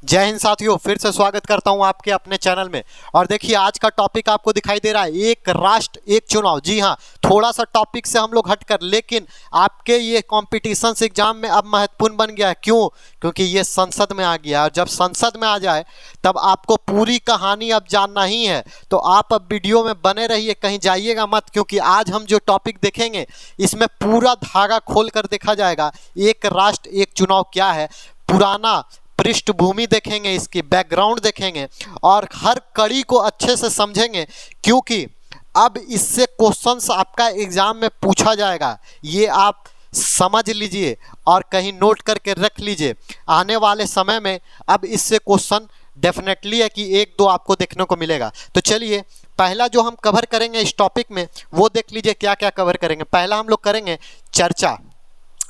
जय हिंद साथियों, फिर से स्वागत करता हूं आपके अपने चैनल में। और देखिए आज का टॉपिक आपको दिखाई दे रहा है, एक राष्ट्र एक चुनाव। जी हां, थोड़ा सा टॉपिक से हम लोग हटकर, लेकिन आपके ये कॉम्पिटिशन एग्जाम में अब महत्वपूर्ण बन गया है। क्यों? क्योंकि ये संसद में आ गया, और जब संसद में आ जाए तब आपको पूरी कहानी अब जानना ही है। तो आप अब वीडियो में बने रहिए, कहीं जाइएगा मत, क्योंकि आज हम जो टॉपिक देखेंगे इसमें पूरा धागा खोल कर देखा जाएगा। एक राष्ट्र एक चुनाव क्या है, पुराना पृष्ठभूमि देखेंगे, इसकी बैकग्राउंड देखेंगे और हर कड़ी को अच्छे से समझेंगे, क्योंकि अब इससे क्वेश्चंस आपका एग्जाम में पूछा जाएगा। ये आप समझ लीजिए और कहीं नोट करके रख लीजिए। आने वाले समय में अब इससे क्वेश्चन डेफिनेटली है कि एक दो आपको देखने को मिलेगा। तो चलिए, पहला जो हम कवर करेंगे इस टॉपिक में वो देख लीजिए क्या क्या कवर करेंगे। पहला हम लोग करेंगे चर्चा।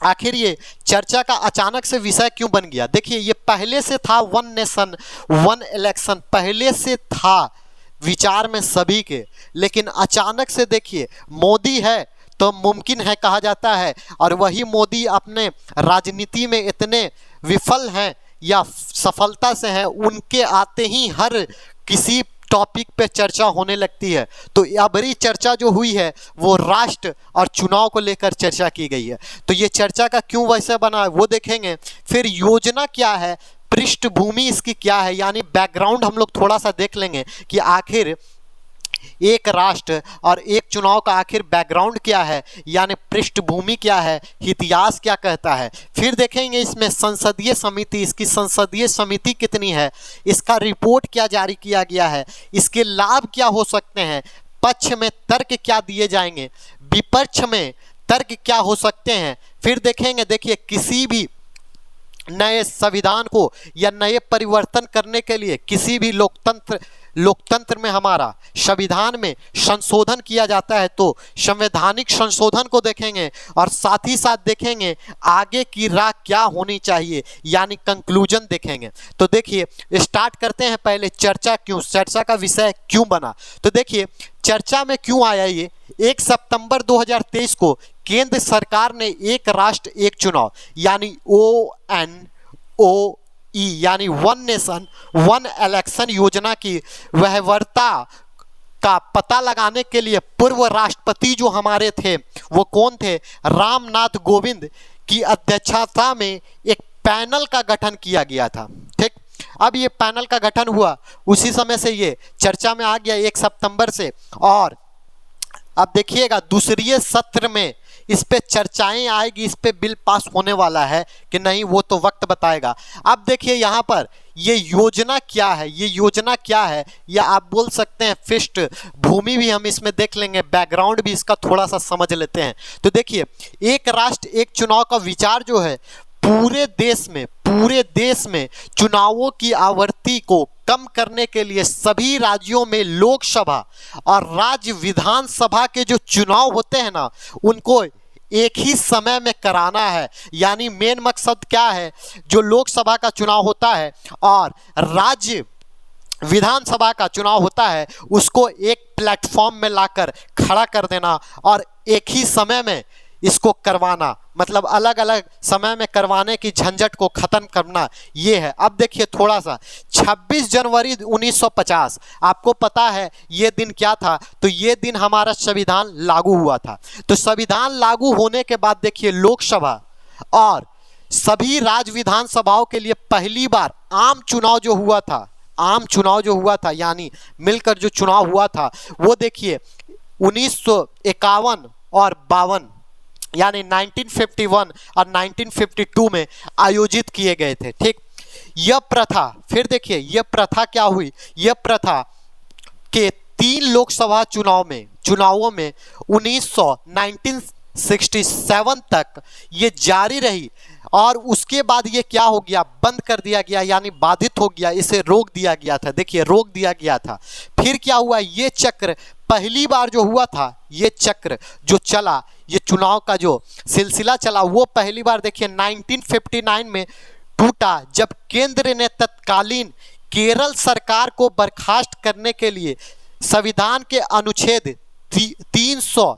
आखिर ये चर्चा का अचानक से विषय क्यों बन गया? देखिए, ये पहले से था, वन नेशन वन इलेक्शन पहले से था विचार में सभी के, लेकिन अचानक से देखिए मोदी है तो मुमकिन है कहा जाता है, और वही मोदी अपने राजनीति में इतने विफल हैं या सफलता से हैं, उनके आते ही हर किसी टॉपिक पे चर्चा होने लगती है। तो अबरी चर्चा जो हुई है वो राष्ट्र और चुनाव को लेकर चर्चा की गई है। तो ये चर्चा का क्यों वैसे बना है वो देखेंगे। फिर योजना क्या है, पृष्ठभूमि इसकी क्या है, यानी बैकग्राउंड हम लोग थोड़ा सा देख लेंगे कि आखिर एक राष्ट्र और एक चुनाव का आखिर बैकग्राउंड क्या है, यानी पृष्ठभूमि क्या है, इतिहास क्या कहता है। फिर देखेंगे इसमें संसदीय समिति, इसकी संसदीय समिति कितनी है, इसका रिपोर्ट क्या जारी किया गया है, इसके लाभ क्या हो सकते हैं, पक्ष में तर्क क्या दिए जाएंगे, विपक्ष में तर्क क्या हो सकते हैं। फिर देखेंगे, देखिए किसी भी नए संविधान को या नए परिवर्तन करने के लिए किसी भी लोकतंत्र में हमारा संविधान में संशोधन किया जाता है, तो संवैधानिक संशोधन को देखेंगे और साथ ही साथ देखेंगे आगे की राह क्या होनी चाहिए, यानी कंक्लूजन देखेंगे। तो देखिए स्टार्ट करते हैं पहले चर्चा चर्चा का विषय क्यों बना। तो देखिए चर्चा में क्यों आया ये, 1 सितंबर 2023 को केंद्र सरकार ने एक राष्ट्र एक चुनाव यानी ONOE यानी वन नेशन वन इलेक्शन योजना की वैधता का पता लगाने के लिए पूर्व राष्ट्रपति जो हमारे थे वो कौन थे, रामनाथ कोविंद की अध्यक्षता में एक पैनल का गठन किया गया था। ठीक, अब ये पैनल का गठन हुआ उसी समय से ये चर्चा में आ गया 1 सितंबर से। और अब देखिएगा दूसरे सत्र में इस पे चर्चाएं आएगी, इस पे बिल पास होने वाला है कि नहीं वो तो वक्त बताएगा। अब देखिए यहाँ पर ये योजना क्या है, ये योजना क्या है, या आप बोल सकते हैं पृष्ठभूमि भी हम इसमें देख लेंगे, बैकग्राउंड भी इसका थोड़ा सा समझ लेते हैं। तो देखिए एक राष्ट्र एक चुनाव का विचार जो है पूरे देश में चुनावों की आवृत्ति को कम करने के लिए सभी राज्यों में लोकसभा और राज्य विधानसभा के जो चुनाव होते हैं ना उनको एक ही समय में कराना है। यानी मेन मकसद क्या है, जो लोकसभा का चुनाव होता है और राज्य विधानसभा का चुनाव होता है उसको एक प्लेटफॉर्म में लाकर खड़ा कर देना और एक ही समय में इसको करवाना, मतलब अलग अलग समय में करवाने की झंझट को खत्म करना, ये है। अब देखिए थोड़ा सा 26 जनवरी 1950 आपको पता है ये दिन क्या था, तो ये दिन हमारा संविधान लागू हुआ था। तो संविधान लागू होने के बाद देखिए लोकसभा और सभी राज्य विधानसभाओं के लिए पहली बार आम चुनाव जो हुआ था यानी मिलकर जो चुनाव हुआ था वो देखिए 1951 और 52 यानी 1951 और 1952 में आयोजित किए गए थे। ठीक, यह प्रथा, फिर देखिए यह प्रथा क्या हुई, यह प्रथा के 3 लोकसभा चुनावों में 1967 तक ये जारी रही और उसके बाद ये क्या हो गया, बंद कर दिया गया, यानी बाधित हो गया, इसे रोक दिया गया था। देखिए रोक दिया गया था। फिर क्या हुआ, ये चक्र पहली बार जो हुआ था, ये चक्र जो चला, ये चुनाव का जो सिलसिला चला वो पहली बार देखिए 1959 में टूटा, जब केंद्र ने तत्कालीन केरल सरकार को बर्खास्त करने के लिए संविधान के अनुच्छेद 356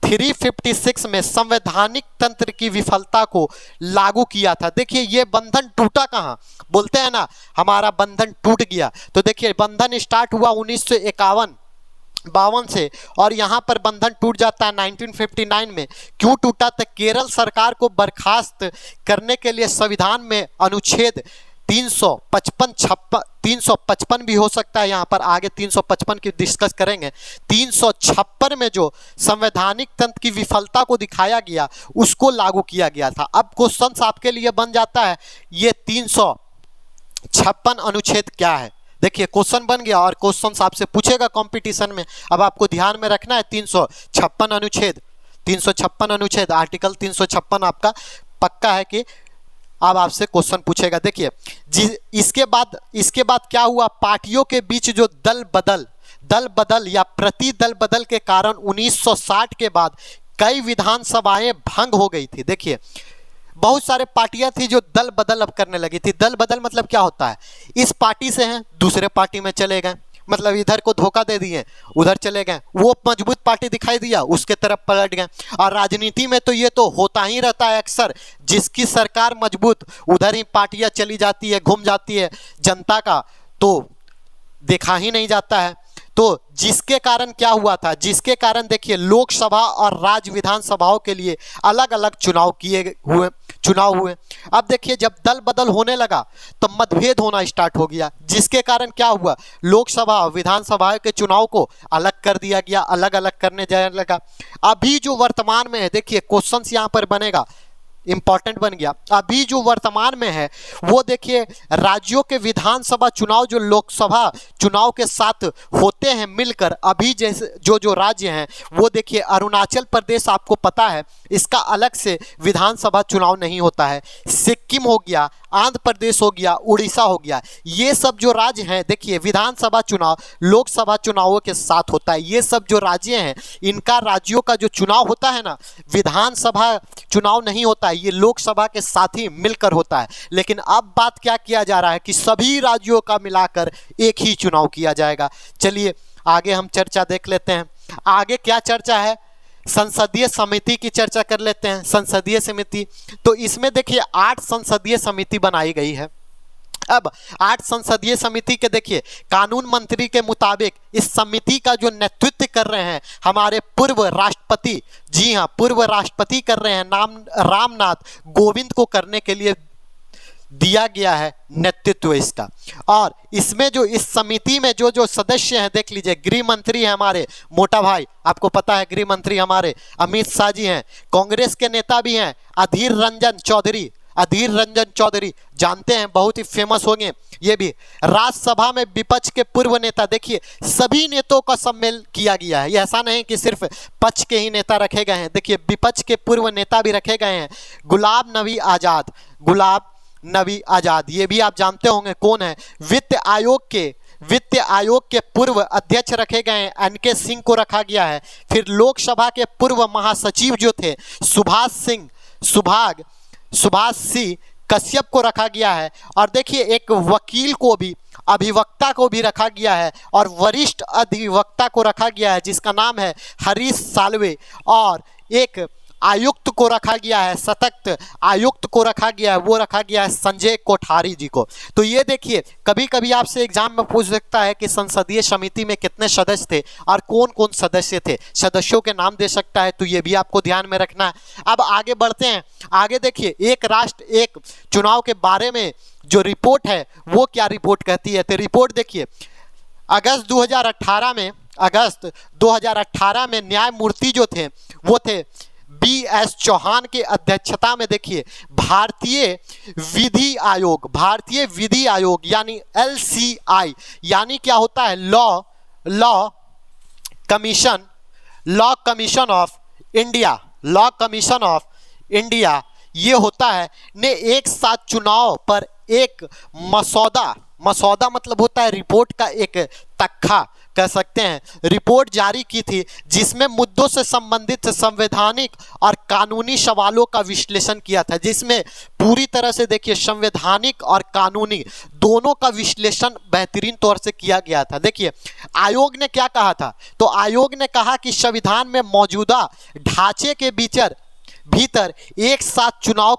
356 में संवैधानिक तंत्र की विफलता को लागू किया था। देखिए ये बंधन टूटा कहाँ, बोलते हैं ना हमारा बंधन टूट गया, तो देखिए बंधन स्टार्ट हुआ 1951-52 से और यहाँ पर बंधन टूट जाता है 1959 में। क्यों टूटा था? केरल सरकार को बर्खास्त करने के लिए संविधान में अनुच्छेद 355 भी हो सकता है, यहाँ पर आगे 355 की डिस्कस करेंगे। 356 में जो संवैधानिक तंत्र की विफलता को दिखाया गया उसको लागू किया गया था। अब क्वेश्चन आपके लिए बन जाता है ये 356 अनुच्छेद क्या है। देखिए क्वेश्चन बन गया और क्वेश्चन आपसे पूछेगा कंपटीशन में। अब आपको ध्यान में रखना है 356 अनुच्छेद आर्टिकल 356 आपका पक्का है कि अब आपसे क्वेश्चन पूछेगा। देखिए इसके बाद क्या हुआ, पार्टियों के बीच जो दल बदल या प्रति दल बदल के कारण 1960 के बाद कई विधानसभाएं भंग हो गई थी। देखिए बहुत सारे पार्टियां थी जो दल बदल अब करने लगी थी। दल बदल मतलब क्या होता है, इस पार्टी से हैं दूसरे पार्टी में चले गए, मतलब इधर को धोखा दे दिए उधर चले गए, वो मजबूत पार्टी दिखाई दिया उसके तरफ पलट गए। और राजनीति में तो ये तो होता ही रहता है अक्सर, जिसकी सरकार मजबूत उधर ही पार्टियां चली जाती है, घूम जाती है, जनता का तो देखा ही नहीं जाता है। तो जिसके कारण क्या हुआ था, जिसके कारण देखिए लोकसभा और राज्य विधानसभाओं के लिए अलग अलग चुनाव हुए। अब देखिए जब दल बदल होने लगा तो मतभेद होना स्टार्ट हो गया, जिसके कारण क्या हुआ, लोकसभा और विधानसभा के चुनाव को अलग कर दिया गया, अलग अलग करने जाने लगा। अभी जो वर्तमान में है, देखिए क्वेश्चंस यहाँ पर बनेगा, इंपॉर्टेंट बन गया। अभी जो वर्तमान में है वो देखिए राज्यों के विधानसभा चुनाव जो लोकसभा चुनाव के साथ होते हैं मिलकर, अभी जैसे जो राज्य हैं वो देखिए अरुणाचल प्रदेश आपको पता है इसका अलग से विधानसभा चुनाव नहीं होता है, सिक्किम हो गया, आंध्र प्रदेश हो गया, उड़ीसा हो गया, ये सब जो राज्य हैं देखिए विधानसभा चुनाव लोकसभा चुनावों के साथ होता है। ये सब जो राज्य हैं इनका राज्यों का जो चुनाव होता है ना, विधानसभा चुनाव नहीं होता है, ये लोकसभा के साथ ही मिलकर होता है। लेकिन अब बात क्या किया जा रहा है कि सभी राज्यों का मिलाकर एक ही चुनाव किया जाएगा। चलिए आगे हम चर्चा देख लेते हैं। आगे क्या चर्चा है, संसदीय समिति की चर्चा कर लेते हैं। संसदीय समिति, तो इसमें देखिए 8 संसदीय समिति बनाई गई है। अब 8 संसदीय समिति के देखिए कानून मंत्री के मुताबिक इस समिति का जो नेतृत्व कर रहे हैं हमारे पूर्व राष्ट्रपति, जी हाँ पूर्व राष्ट्रपति कर रहे हैं, नाम रामनाथ कोविंद को करने के लिए दिया गया है नेतृत्व इसका। और इसमें जो इस समिति में जो सदस्य हैं देख लीजिए, गृह मंत्री है हमारे मोटा भाई, आपको पता है गृह मंत्री हमारे अमित शाह जी हैं, कांग्रेस के नेता भी हैं अधीर रंजन चौधरी जानते हैं, बहुत ही फेमस होंगे ये भी। राज्यसभा में विपक्ष के पूर्व नेता, देखिए सभी नेताओं का सम्मेलन किया गया है, ये ऐसा नहीं कि सिर्फ पक्ष के ही नेता रखे गए हैं, देखिए विपक्ष के पूर्व नेता भी रखे गए हैं। गुलाब नबी आजाद ये भी आप जानते होंगे कौन है। वित्त आयोग के पूर्व अध्यक्ष रखे गए हैं, एनके सिंह को रखा गया है। फिर लोकसभा के पूर्व महासचिव जो थे सुभाष सिंह कश्यप को रखा गया है। और देखिए एक वकील को भी, अभिवक्ता को भी रखा गया है और वरिष्ठ अधिवक्ता को रखा गया है जिसका नाम है हरीश साल्वे। और एक आयुक्त को रखा गया है, सतत आयुक्त को रखा गया है, वो रखा गया है संजय कोठारी जी को। तो ये देखिए कभी कभी आपसे एग्जाम में पूछ सकता है कि संसदीय समिति में कितने सदस्य थे और कौन कौन सदस्य थे, सदस्यों के नाम दे सकता है, तो ये भी आपको ध्यान में रखना है। अब आगे बढ़ते हैं। आगे देखिए एक राष्ट्र एक चुनाव के बारे में जो रिपोर्ट है वो क्या रिपोर्ट कहती है, तो रिपोर्ट देखिए अगस्त 2018 में न्यायमूर्ति जो थे वो थे BS चौहान के अध्यक्षता में देखिए भारतीय विधि आयोग यानी LCI यानी क्या होता है, लॉ कमीशन ऑफ इंडिया ये होता है ने एक साथ चुनाव पर एक मसौदा मतलब होता है रिपोर्ट का एक तख्ता कह सकते हैं रिपोर्ट जारी की थी, जिसमें मुद्दों से संबंधित संवैधानिक और कानूनी सवालों का विश्लेषण किया था, जिसमें पूरी तरह से देखिए संवैधानिक और कानूनी दोनों का विश्लेषण बेहतरीन तौर से किया गया था। देखिए आयोग ने क्या कहा था, तो आयोग ने कहा कि संविधान में मौजूदा ढांचे के भीतर एक साथ चुनाव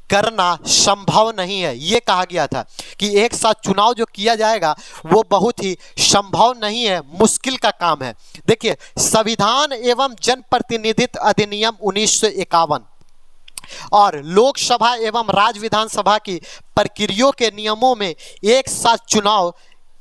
करना संभव नहीं है। ये कहा गया था कि एक साथ चुनाव जो किया जाएगा वो बहुत ही संभव नहीं है, मुश्किल का काम है। देखिए संविधान एवं जनप्रतिनिधित्व अधिनियम 1951 और लोकसभा एवं राज्य विधानसभा की प्रक्रियाओं के नियमों में एक साथ चुनाव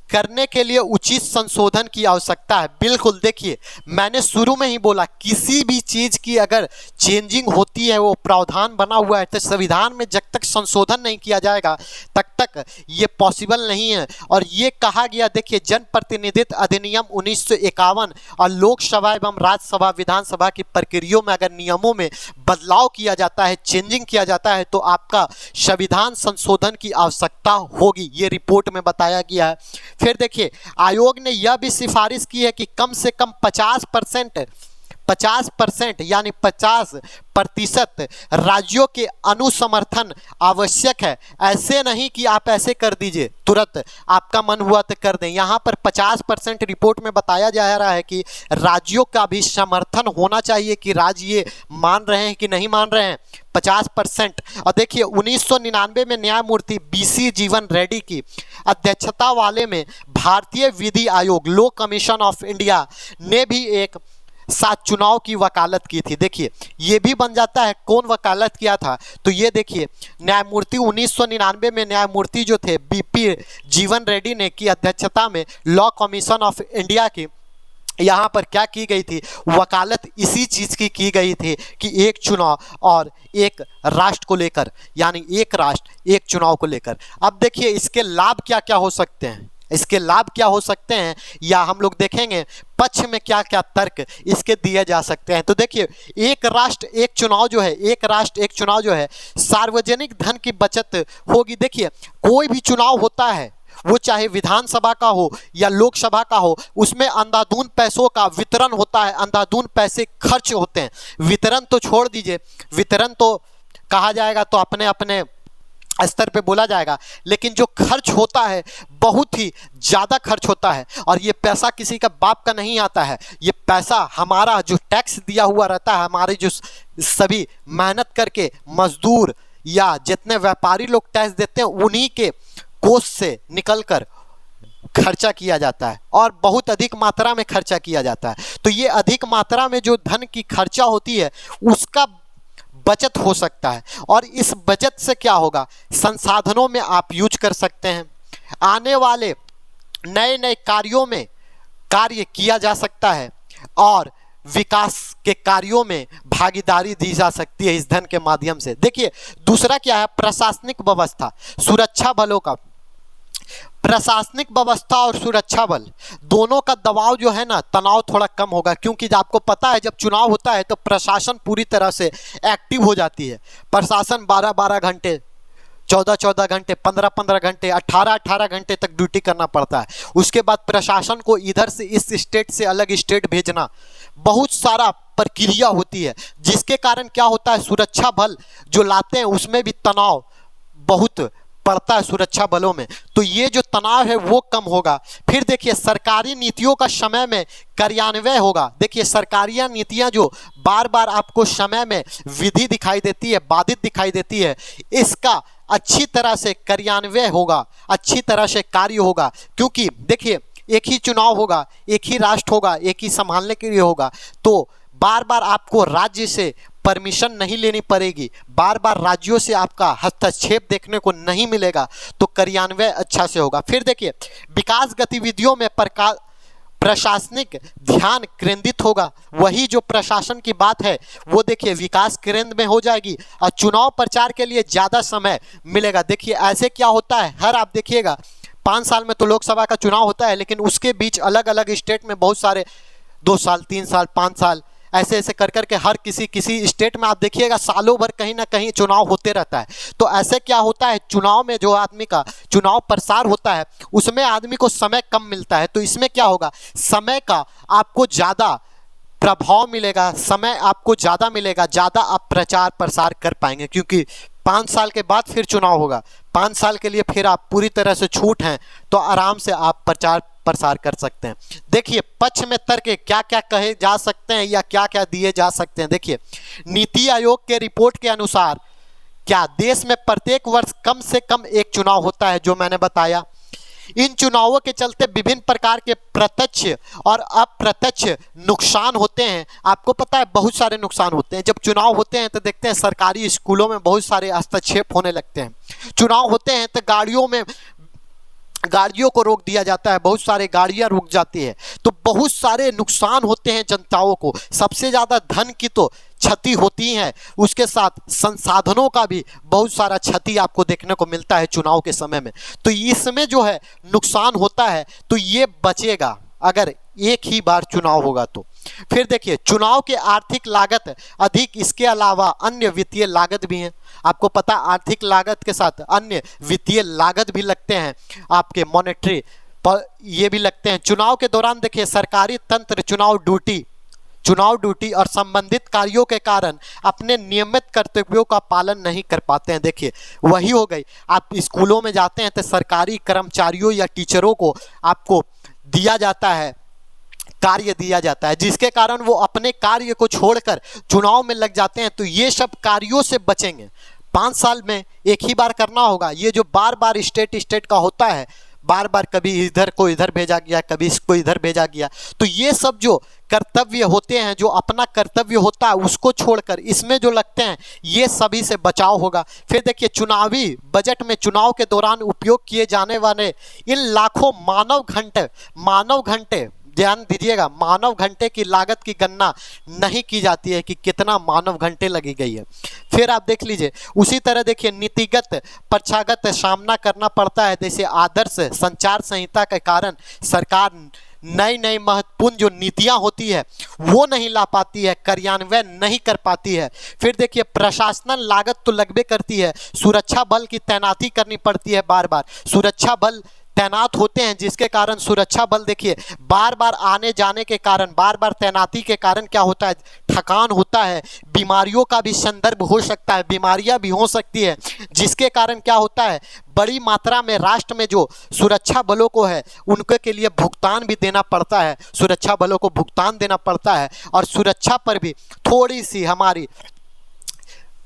करने के लिए उचित संशोधन की आवश्यकता है। बिल्कुल, देखिए मैंने शुरू में ही बोला किसी भी चीज़ की अगर चेंजिंग होती है, वो प्रावधान बना हुआ है, तो संविधान में जब तक संशोधन नहीं किया जाएगा तब तक ये पॉसिबल नहीं है। और ये कहा गया, देखिए जनप्रतिनिधित्व अधिनियम 1951 और लोकसभा एवं राज्यसभा विधानसभा की प्रक्रियाओं में अगर नियमों में बदलाव किया जाता है, चेंजिंग किया जाता है, तो आपका संविधान संशोधन की आवश्यकता होगी। ये रिपोर्ट में बताया गया है। फिर देखिए आयोग ने यह भी सिफारिश की है कि कम से कम 50% यानी 50% राज्यों के अनुसमर्थन आवश्यक है। ऐसे नहीं कि आप ऐसे कर दीजिए तुरंत आपका मन हुआ तो कर दें। यहाँ पर 50% रिपोर्ट में बताया जा रहा है कि राज्यों का भी समर्थन होना चाहिए कि राज्य ये मान रहे हैं कि नहीं मान रहे हैं, 50%। और देखिए 1999 में न्यायमूर्ति BC जीवन रेड्डी की अध्यक्षता वाले में भारतीय विधि आयोग लॉ कमीशन ऑफ इंडिया ने भी एक साथ चुनाव की वकालत की थी। देखिए ये भी बन जाता है कौन वकालत किया था, तो ये देखिए न्यायमूर्ति 1999 में न्यायमूर्ति जो थे BP जीवन रेड्डी ने की अध्यक्षता में लॉ कमीशन ऑफ इंडिया की यहाँ पर क्या की गई थी, वकालत इसी चीज़ की गई थी कि एक चुनाव और एक राष्ट्र को लेकर, यानी एक राष्ट्र एक चुनाव को लेकर। अब देखिए इसके लाभ क्या क्या हो सकते हैं, इसके लाभ क्या हो सकते हैं, या हम लोग देखेंगे पक्ष में क्या क्या तर्क इसके दिए जा सकते हैं। तो देखिए एक राष्ट्र एक चुनाव जो है, एक राष्ट्र एक चुनाव जो है, सार्वजनिक धन की बचत होगी। देखिए कोई भी चुनाव होता है, वो चाहे विधानसभा का हो या लोकसभा का हो, उसमें अंधाधुंध पैसों का वितरण होता है, अंधाधुंध पैसे खर्च होते हैं। वितरण तो छोड़ दीजिए, वितरण तो कहा जाएगा तो अपने अपने स्तर पे बोला जाएगा, लेकिन जो खर्च होता है बहुत ही ज़्यादा खर्च होता है। और ये पैसा किसी का बाप का नहीं आता है, ये पैसा हमारा जो टैक्स दिया हुआ रहता है, हमारे जो सभी मेहनत करके मजदूर या जितने व्यापारी लोग टैक्स देते हैं उन्हीं के कोष से निकलकर खर्चा किया जाता है और बहुत अधिक मात्रा में खर्चा किया जाता है। तो ये अधिक मात्रा में जो धन की खर्चा होती है उसका बचत हो सकता है, और इस बचत से क्या होगा, संसाधनों में आप यूज कर सकते हैं, आने वाले नए नए कार्यों में कार्य किया जा सकता है और विकास के कार्यों में भागीदारी दी जा सकती है इस धन के माध्यम से। देखिए दूसरा क्या है, प्रशासनिक व्यवस्था, सुरक्षा बलों का, प्रशासनिक व्यवस्था और सुरक्षा बल दोनों का दबाव जो है ना, तनाव थोड़ा कम होगा, क्योंकि आपको पता है जब चुनाव होता है तो प्रशासन पूरी तरह से एक्टिव हो जाती है। प्रशासन 12-12 घंटे, 14-14 घंटे, 15-15 घंटे, 18-18 घंटे तक ड्यूटी करना पड़ता है। उसके बाद प्रशासन को इधर से इस स्टेट से अलग स्टेट भेजना, बहुत सारा प्रक्रिया होती है, जिसके कारण क्या होता है, सुरक्षा बल जो लाते हैं उसमें भी तनाव बहुत पड़ता है सुरक्षा बलों में। तो ये जो तनाव है वो कम होगा। फिर देखिए सरकारी नीतियों का समय में कार्यान्वयन होगा। देखिए सरकारी नीतियां जो बार बार आपको समय में विधि दिखाई देती है, बाधित दिखाई देती है, इसका अच्छी तरह से कार्यान्वयन होगा, अच्छी तरह से कार्य होगा। क्योंकि देखिए एक ही चुनाव होगा, एक ही राष्ट्र होगा, एक ही संभालने के लिए होगा, तो बार बार आपको राज्य से परमिशन नहीं लेनी पड़ेगी, बार बार राज्यों से आपका हस्तक्षेप देखने को नहीं मिलेगा, तो कार्यान्वयन अच्छा से होगा। फिर देखिए विकास गतिविधियों में प्रशासनिक ध्यान केंद्रित होगा। वही जो प्रशासन की बात है वो देखिए विकास केंद्र में हो जाएगी और चुनाव प्रचार के लिए ज़्यादा समय मिलेगा। देखिए ऐसे क्या होता है, हर आप देखिएगा 5 साल में तो लोकसभा का चुनाव होता है, लेकिन उसके बीच अलग अलग स्टेट में बहुत सारे 2 साल, 3 साल, 5 साल ऐसे ऐसे कर करके हर किसी स्टेट में आप देखिएगा सालों भर कहीं ना कहीं चुनाव होते रहता है। तो ऐसे क्या होता है, चुनाव में जो आदमी का चुनाव प्रसार होता है उसमें आदमी को समय कम मिलता है। तो इसमें क्या होगा, समय का आपको ज़्यादा प्रभाव मिलेगा, समय आपको ज़्यादा मिलेगा, ज़्यादा आप प्रचार प्रसार कर पाएंगे, क्योंकि 5 साल के बाद फिर चुनाव होगा। 5 साल के लिए फिर आप पूरी तरह से छूट हैं तो आराम से आप प्रचार प्रसार कर सकते हैं। देखिए पक्ष में तर्क क्या क्या कहे जा सकते हैं या क्या क्या दिए जा सकते हैं। देखिए नीति आयोग के रिपोर्ट के अनुसार क्या देश में प्रत्येक वर्ष कम से कम एक चुनाव होता है, जो मैंने बताया। इन चुनावों के चलते विभिन्न प्रकार के प्रत्यक्ष और अप्रत्यक्ष नुकसान होते हैं। आपको पता है बहुत सारे नुकसान होते हैं। जब चुनाव होते हैं तो देखते हैं सरकारी स्कूलों में बहुत सारे हस्तक्षेप होने लगते हैं। चुनाव होते हैं तो गाड़ियों को रोक दिया जाता है, बहुत सारे गाड़ियां रुक जाती है। तो बहुत सारे नुकसान होते हैं जनताओं को। सबसे ज़्यादा धन की तो क्षति होती है, उसके साथ संसाधनों का भी बहुत सारा क्षति आपको देखने को मिलता है चुनाव के समय में। तो इसमें जो है नुकसान होता है, तो ये बचेगा अगर एक ही बार चुनाव होगा तो। फिर देखिए चुनाव के आर्थिक लागत अधिक, इसके अलावा अन्य वित्तीय लागत भी हैं। आपको पता आर्थिक लागत के साथ अन्य वित्तीय लागत भी लगते हैं, आपके मॉनेटरी ये भी लगते हैं। चुनाव के दौरान देखिए सरकारी तंत्र चुनाव ड्यूटी और संबंधित कार्यों के कारण अपने नियमित कर्तव्यों का पालन नहीं कर पाते हैं। देखिए वही हो गई, आप स्कूलों में जाते हैं तो सरकारी कर्मचारियों या टीचरों को आपको कार्य दिया जाता है, जिसके कारण वो अपने कार्य को छोड़कर चुनाव में लग जाते हैं। तो ये सब कार्यों से बचेंगे। 5 साल में एक ही बार करना होगा। ये जो बार बार स्टेट का होता है, बार बार कभी इधर को इधर भेजा गया, कभी इसको इधर भेजा गया, तो ये सब जो कर्तव्य होते हैं, जो अपना कर्तव्य होता है उसको छोड़कर इसमें जो लगते हैं, ये सभी से बचाव होगा। फिर देखिए चुनावी बजट में चुनाव के दौरान उपयोग किए जाने वाले इन लाखों मानव घंटे ध्यान दीजिएगा, मानव घंटे की लागत की गणना नहीं की जाती है कि कितना मानव घंटे लगी गई है। फिर आप देख लीजिए उसी तरह देखिए नीतिगत पक्षागत सामना करना पड़ता है। जैसे आदर्श संचार संहिता के कारण सरकार नई महत्वपूर्ण जो नीतियां होती है वो नहीं ला पाती है, कार्यान्वयन नहीं कर पाती है। फिर देखिए प्रशासनिक लागत तो लगबे करती है, सुरक्षा बल की तैनाती करनी पड़ती है, बार बार सुरक्षा बल तैनात होते हैं, जिसके कारण सुरक्षा बल देखिए बार बार आने जाने के कारण, बार बार तैनाती के कारण क्या होता है, थकान होता है, बीमारियों का भी संदर्भ हो सकता है, बीमारियां भी हो सकती है, जिसके कारण क्या होता है बड़ी मात्रा में राष्ट्र में जो सुरक्षा बलों को है उनके के लिए भुगतान भी देना पड़ता है, सुरक्षा बलों को भुगतान देना पड़ता है और सुरक्षा पर भी थोड़ी सी हमारी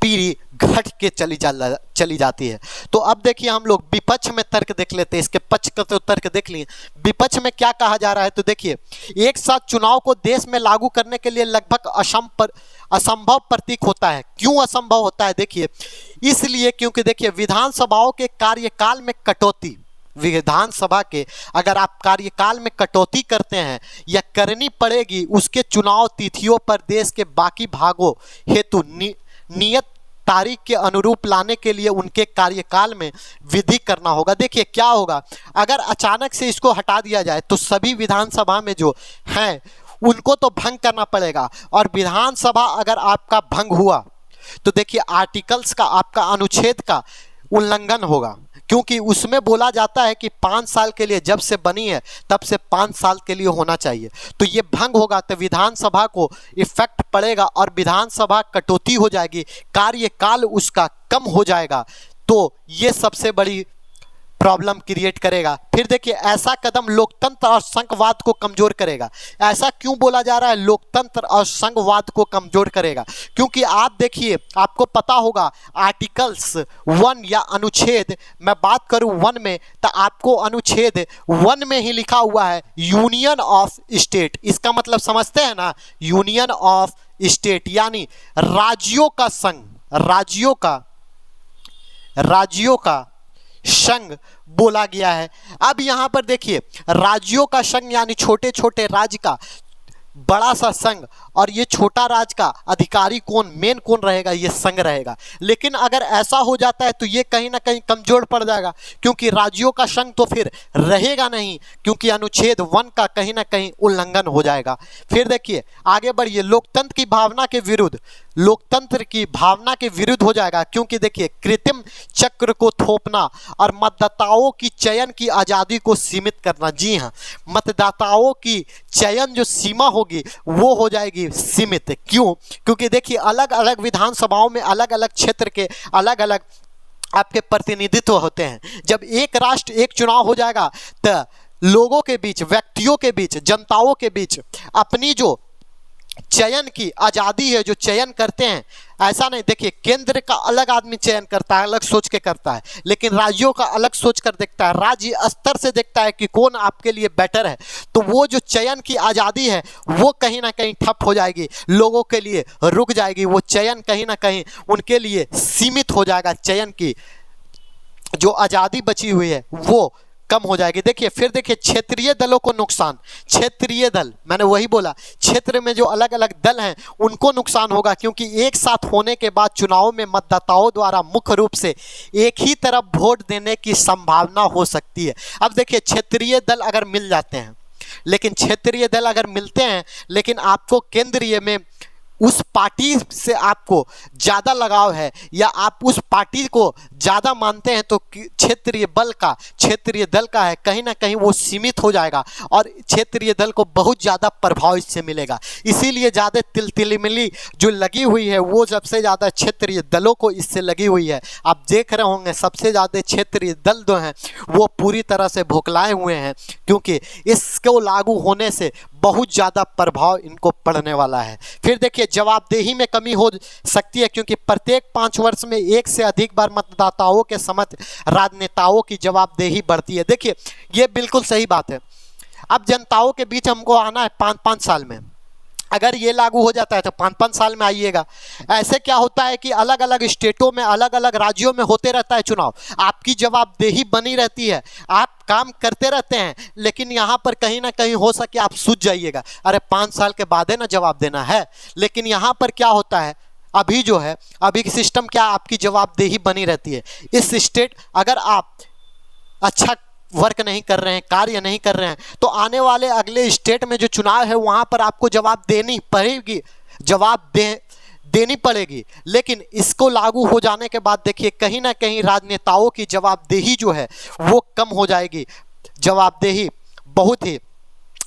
पीढ़ी घट के चली जाती है। तो अब देखिए हम लोग विपक्ष में तर्क देख लेते हैं। इसके पक्ष का तो तर्क देख लिए, विपक्ष में क्या कहा जा रहा है। तो देखिए एक साथ चुनाव को देश में लागू करने के लिए लगभग असंभव प्रतीक होता है। क्यों असंभव होता है, देखिए इसलिए क्योंकि देखिए विधानसभाओं के कार्यकाल में कटौती, विधानसभा के अगर आप कार्यकाल में कटौती करते हैं या करनी पड़ेगी, उसके चुनाव तिथियों पर देश के बाकी भागों हेतु नियत तारीख के अनुरूप लाने के लिए उनके कार्यकाल में विधि करना होगा। देखिए क्या होगा, अगर अचानक से इसको हटा दिया जाए तो सभी विधानसभा में जो हैं उनको तो भंग करना पड़ेगा, और विधानसभा अगर आपका भंग हुआ तो देखिए आर्टिकल्स का, आपका अनुच्छेद का उल्लंघन होगा, क्योंकि उसमें बोला जाता है कि 5 साल के लिए, जब से बनी है तब से 5 साल के लिए होना चाहिए। तो ये भंग होगा तो विधानसभा को इफेक्ट पड़ेगा और विधानसभा कटौती हो जाएगी, कार्यकाल उसका कम हो जाएगा। तो ये सबसे बड़ी प्रॉब्लम क्रिएट करेगा। फिर देखिए ऐसा कदम लोकतंत्र और संघवाद को कमजोर करेगा। ऐसा क्यों बोला जा रहा है लोकतंत्र और संघवाद को कमजोर करेगा, क्योंकि आप देखिए आपको पता होगा आर्टिकल्स 1 या अनुच्छेद, मैं बात करूं 1 में तो आपको अनुच्छेद 1 में ही लिखा हुआ है यूनियन ऑफ स्टेट। इसका मतलब समझते हैं ना, यूनियन ऑफ स्टेट यानी राज्यों का संघ, राज्यों का संघ बोला गया है। अब यहां पर देखिए राज्यों का संघ यानी छोटे छोटे राज्य का बड़ा सा संघ और ये छोटा राज्य का अधिकारी कौन, मेन कौन रहेगा, ये संघ रहेगा। लेकिन अगर ऐसा हो जाता है तो ये कहीं ना कहीं कमजोर पड़ जाएगा, क्योंकि राज्यों का संघ तो फिर रहेगा नहीं, क्योंकि अनुच्छेद 1 का कहीं ना कहीं उल्लंघन हो जाएगा। फिर देखिए आगे बढ़िए, लोकतंत्र की भावना के विरुद्ध, लोकतंत्र की भावना के विरुद्ध हो जाएगा, क्योंकि देखिए कृत्रिम चक्र को थोपना और मतदाताओं की चयन की आज़ादी को सीमित करना। जी हाँ, मतदाताओं की चयन जो सीमा होगी वो हो जाएगी सीमित। क्यों? क्योंकि देखिए अलग अलग विधानसभाओं में अलग अलग क्षेत्र के अलग अलग आपके प्रतिनिधित्व होते हैं। जब एक राष्ट्र एक चुनाव हो जाएगा तो लोगों के बीच, व्यक्तियों के बीच, जनताओं के बीच अपनी जो चयन की आज़ादी है, जो चयन करते हैं, ऐसा नहीं, देखिए केंद्र का अलग आदमी चयन करता है, अलग सोच के करता है, लेकिन राज्यों का अलग सोच कर देखता है, राज्य स्तर से देखता है कि कौन आपके लिए बेटर है। तो वो जो चयन की आज़ादी है वो कहीं ना कहीं ठप हो जाएगी, लोगों के लिए रुक जाएगी, वो चयन कहीं ना कहीं उनके लिए सीमित हो जाएगा, चयन की जो आज़ादी बची हुई है वो कम हो जाएगी। देखिए फिर देखिए क्षेत्रीय दलों को नुकसान, क्षेत्रीय दल, मैंने वही बोला, क्षेत्र में जो अलग अलग दल हैं उनको नुकसान होगा, क्योंकि एक साथ होने के बाद चुनाव में मतदाताओं द्वारा मुख्य रूप से एक ही तरफ वोट देने की संभावना हो सकती है। अब देखिए क्षेत्रीय दल अगर मिल जाते हैं, लेकिन क्षेत्रीय दल अगर मिलते हैं लेकिन आपको केंद्रीय में उस पार्टी से आपको ज़्यादा लगाव है या आप उस पार्टी को ज़्यादा मानते हैं, तो क्षेत्रीय दल का है कहीं ना कहीं वो सीमित हो जाएगा और क्षेत्रीय दल को बहुत ज़्यादा प्रभाव इससे मिलेगा। इसीलिए ज़्यादा तिलमिली जो लगी हुई है वो सबसे ज़्यादा क्षेत्रीय दलों को इससे लगी हुई है। आप देख रहे होंगे सबसे ज़्यादा क्षेत्रीय दल जो हैं वो पूरी तरह से भोकलाए हुए हैं, क्योंकि इसको लागू होने से बहुत ज़्यादा प्रभाव इनको पड़ने वाला है। फिर देखिए जवाबदेही में कमी हो सकती है, क्योंकि प्रत्येक 5 वर्ष में एक से अधिक बार मतदाताओं के समक्ष राजनेताओं की जवाबदेही बढ़ती है। देखिए ये बिल्कुल सही बात है। अब जनताओं के बीच हमको आना है 5-5 साल में, अगर ये लागू हो जाता है तो 5-5 साल में आइएगा। ऐसे क्या होता है कि अलग अलग स्टेटों में, अलग अलग राज्यों में होते रहता है चुनाव, आपकी जवाबदेही बनी रहती है, आप काम करते रहते हैं, लेकिन यहाँ पर कहीं ना कहीं हो सके आप सूझ जाइएगा, अरे 5 साल के बाद है ना जवाब देना है। लेकिन यहाँ पर क्या होता है, अभी जो है, अभी सिस्टम क्या, आपकी जवाबदेही बनी रहती है। इस स्टेट अगर आप अच्छा वर्क नहीं कर रहे हैं, कार्य नहीं कर रहे हैं, तो आने वाले अगले स्टेट में जो चुनाव है वहां पर आपको जवाब देनी पड़ेगी, देनी पड़ेगी। लेकिन इसको लागू हो जाने के बाद देखिए कहीं ना कहीं राजनेताओं की जवाबदेही जो है वो कम हो जाएगी। जवाबदेही बहुत ही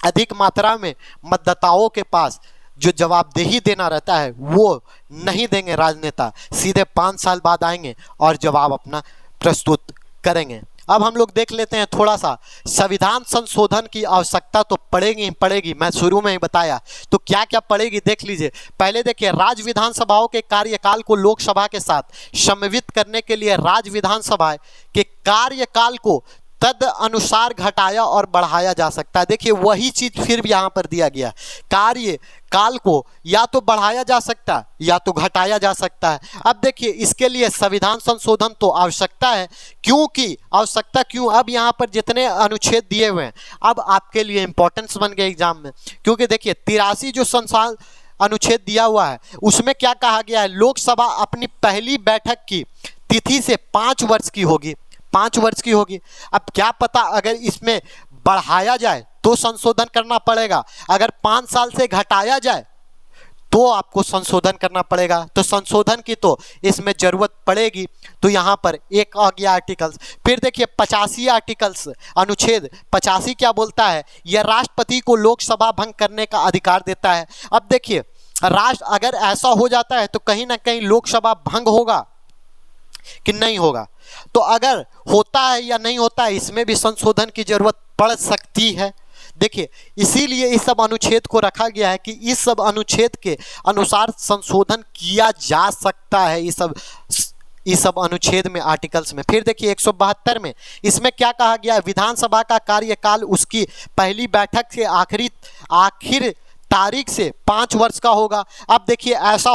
अधिक मात्रा में मतदाताओं के पास जो जवाबदेही देना रहता है वो नहीं देंगे राजनेता, सीधे 5 साल बाद आएंगे और जवाब अपना प्रस्तुत करेंगे। अब हम लोग देख लेते हैं थोड़ा सा, संविधान संशोधन की आवश्यकता तो पड़ेगी ही पड़ेगी, मैं शुरू में ही बताया, तो क्या क्या पड़ेगी देख लीजिए। पहले देखिए राज्य विधानसभाओं के कार्यकाल को लोकसभा के साथ समन्वित करने के लिए राज्य विधानसभा के कार्यकाल को तद अनुसार घटाया और बढ़ाया जा सकता है। देखिए वही चीज फिर भी यहाँ पर दिया गया, कार्यकाल को या तो बढ़ाया जा सकता है या तो घटाया जा सकता है। अब देखिए इसके लिए संविधान संशोधन तो आवश्यकता है, क्योंकि आवश्यकता क्यों, अब यहाँ पर जितने अनुच्छेद दिए हुए हैं अब आपके लिए इंपॉर्टेंस बन गए एग्जाम में, क्योंकि देखिए 83 जो संसार अनुच्छेद दिया हुआ है उसमें क्या कहा गया है, लोकसभा अपनी पहली बैठक की तिथि से 5 वर्ष की होगी, 5 वर्ष की होगी। अब क्या पता अगर इसमें बढ़ाया जाए तो संशोधन करना पड़ेगा, अगर 5 साल से घटाया जाए तो आपको संशोधन करना पड़ेगा, तो संशोधन की तो इसमें जरूरत पड़ेगी। तो यहाँ पर एक आ गया आर्टिकल्स। फिर देखिए 85 आर्टिकल्स, अनुच्छेद 85 क्या बोलता है, यह राष्ट्रपति को लोकसभा भंग करने का अधिकार देता है। अब देखिए राष्ट्र अगर ऐसा हो जाता है तो कहीं ना कहीं लोकसभा भंग होगा कि नहीं होगा, तो अगर होता है या नहीं होता है इसमें भी संशोधन की जरूरत पड़ सकती है। देखिए इसीलिए इस सब अनुच्छेद को रखा गया है कि इस सब अनुच्छेद के अनुसार संशोधन किया जा सकता है, इस सब अनुच्छेद में, आर्टिकल्स में। फिर देखिए 172 में इसमें क्या कहा गया है, विधानसभा का कार्यकाल उसकी पहली बैठक के आखिर तारीख से 5 वर्ष का होगा। अब देखिए ऐसा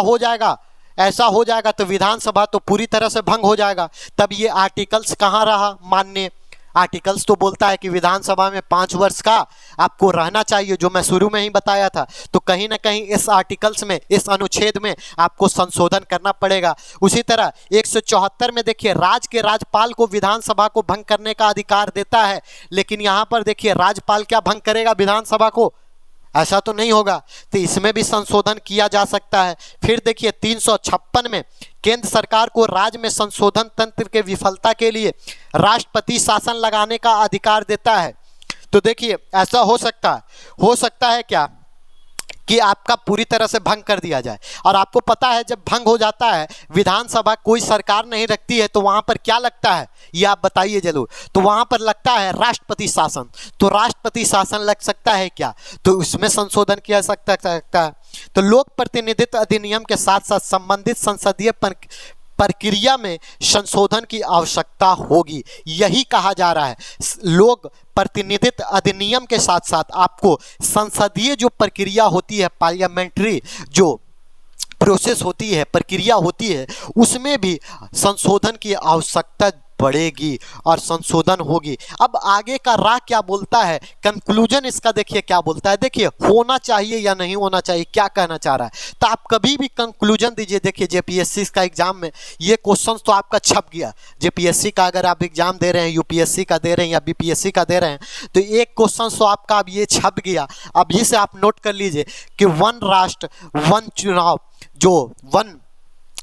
हो जाएगा तो विधानसभा तो पूरी तरह से भंग हो जाएगा, तब ये आर्टिकल्स कहाँ रहा मान्य, आर्टिकल्स तो बोलता है कि विधानसभा में 5 वर्ष का आपको रहना चाहिए, जो मैं शुरू में ही बताया था। तो कहीं ना कहीं इस आर्टिकल्स में, इस अनुच्छेद में आपको संशोधन करना पड़ेगा। उसी तरह 174 में देखिए राज्य के राज्यपाल को विधानसभा को भंग करने का अधिकार देता है, लेकिन यहाँ पर देखिए राज्यपाल क्या भंग करेगा विधानसभा को? ऐसा तो नहीं होगा। तो इसमें भी संशोधन किया जा सकता है। फिर देखिए 356 में केंद्र सरकार को राज्य में संशोधन तंत्र के विफलता के लिए राष्ट्रपति शासन लगाने का अधिकार देता है। तो देखिए ऐसा हो सकता है क्या कि आपका पूरी तरह से भंग कर दिया जाए। और आपको पता है जब भंग हो जाता है, विधानसभा कोई सरकार नहीं रखती है, तो वहां पर क्या लगता है ये आप बताइए जरूर। तो वहां पर लगता है राष्ट्रपति शासन। तो राष्ट्रपति शासन लग सकता है क्या? तो उसमें संशोधन किया सकता है। तो लोक प्रतिनिधित्व अधिनियम के साथ साथ संबंधित संसदीय प्रक्रिया में संशोधन की आवश्यकता होगी, यही कहा जा रहा है। लोक प्रतिनिधित्व अधिनियम के साथ साथ आपको संसदीय जो प्रक्रिया होती है, पार्लियामेंट्री जो प्रोसेस होती है, प्रक्रिया होती है, उसमें भी संशोधन की आवश्यकता बढ़ेगी और संशोधन होगी। अब आगे का राह क्या बोलता है, कंक्लूजन इसका देखिए क्या बोलता है। देखिए होना चाहिए या नहीं होना चाहिए, क्या कहना चाह रहा है। तो आप कभी भी कंक्लूजन दीजिए। देखिए जेपीएससी का एग्जाम में ये क्वेश्चन तो आपका छप गया। जेपीएससी का अगर आप एग्जाम दे रहे हैं, यूपीएससी का दे रहे हैं या बीपीएससी का दे रहे हैं, तो एक क्वेश्चन तो आपका अब ये छप गया। अब इसे आप नोट कर लीजिए कि वन राष्ट्र वन चुनाव, जो वन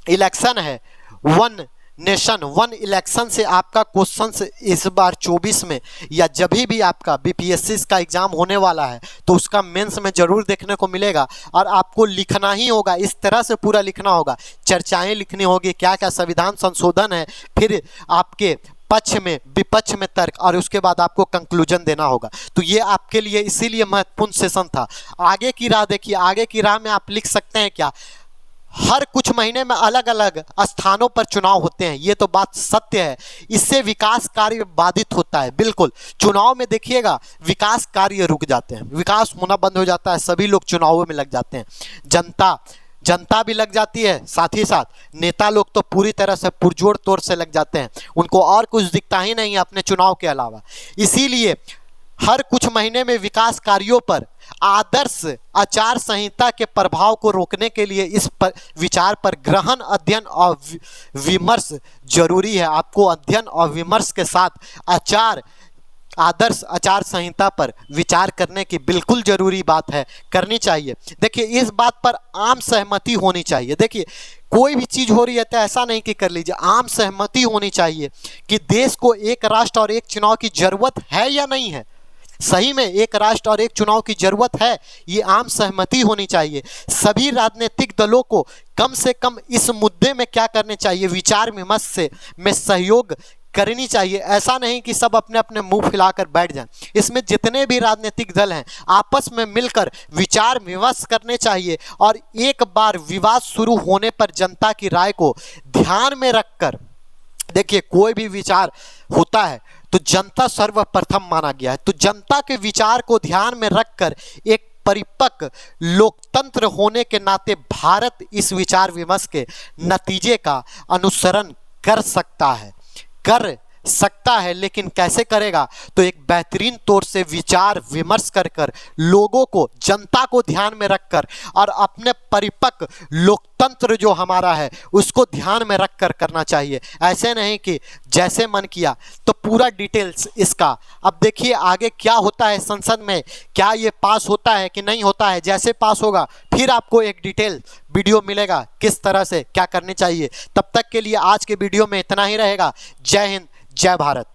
इलेक्शन है, वन नेशन वन इलेक्शन से आपका क्वेश्चन इस बार 24 में या जब भी आपका बीपीएससी का एग्जाम होने वाला है, तो उसका मेंस में जरूर देखने को मिलेगा। और आपको लिखना ही होगा, इस तरह से पूरा लिखना होगा, चर्चाएं लिखनी होगी, क्या क्या संविधान संशोधन है, फिर आपके पक्ष में विपक्ष में तर्क, और उसके बाद आपको कंक्लूजन देना होगा। तो ये आपके लिए इसीलिए महत्वपूर्ण सेशन था। आगे की राह देखिए, आगे की राह में आप लिख सकते हैं क्या, हर कुछ महीने में अलग अलग स्थानों पर चुनाव होते हैं। ये तो बात सत्य है, इससे विकास कार्य बाधित होता है। बिल्कुल, चुनाव में देखिएगा विकास कार्य रुक जाते हैं, विकास होना बंद हो जाता है, सभी लोग चुनावों में लग जाते हैं, जनता भी लग जाती है, साथ ही साथ नेता लोग तो पूरी तरह से पुरजोर तौर से लग जाते हैं, उनको और कुछ दिखता ही नहीं है अपने चुनाव के अलावा। इसीलिए हर कुछ महीने में विकास कार्यों पर आदर्श आचार संहिता के प्रभाव को रोकने के लिए इस विचार पर गहन अध्ययन और विमर्श जरूरी है। आपको अध्ययन और विमर्श के साथ आदर्श आचार संहिता पर विचार करने की बिल्कुल जरूरी बात है, करनी चाहिए। देखिए इस बात पर आम सहमति होनी चाहिए। देखिए कोई भी चीज़ हो रही है तो ऐसा नहीं कि कर लीजिए, आम सहमति होनी चाहिए कि देश को एक राष्ट्र और एक चुनाव की जरूरत है या नहीं है। सही में एक राष्ट्र और एक चुनाव की जरूरत है, ये आम सहमति होनी चाहिए। सभी राजनीतिक दलों को कम से कम इस मुद्दे में क्या करने चाहिए, विचार विमर्श में सहयोग करनी चाहिए। ऐसा नहीं कि सब अपने अपने मुंह फैलाकर बैठ जाएं। इसमें जितने भी राजनीतिक दल हैं आपस में मिलकर विचार विमर्श करने चाहिए, और एक बार विवाद शुरू होने पर जनता की राय को ध्यान में रखकर, देखिए कोई भी विचार होता है तो जनता सर्वप्रथम माना गया है, तो जनता के विचार को ध्यान में रखकर एक परिपक्व लोकतंत्र होने के नाते भारत इस विचार विमर्श के नतीजे का अनुसरण कर सकता है, लेकिन कैसे करेगा? तो एक बेहतरीन तौर से विचार विमर्श कर लोगों को, जनता को ध्यान में रखकर और अपने परिपक्व लोकतंत्र जो हमारा है उसको ध्यान में रखकर करना चाहिए। ऐसे नहीं कि जैसे मन किया। तो पूरा डिटेल्स इसका अब देखिए आगे क्या होता है संसद में, क्या ये पास होता है कि नहीं होता है। जैसे पास होगा फिर आपको एक डिटेल वीडियो मिलेगा किस तरह से क्या करनी चाहिए। तब तक के लिए आज के वीडियो में इतना ही रहेगा। जय हिंद, जय भारत।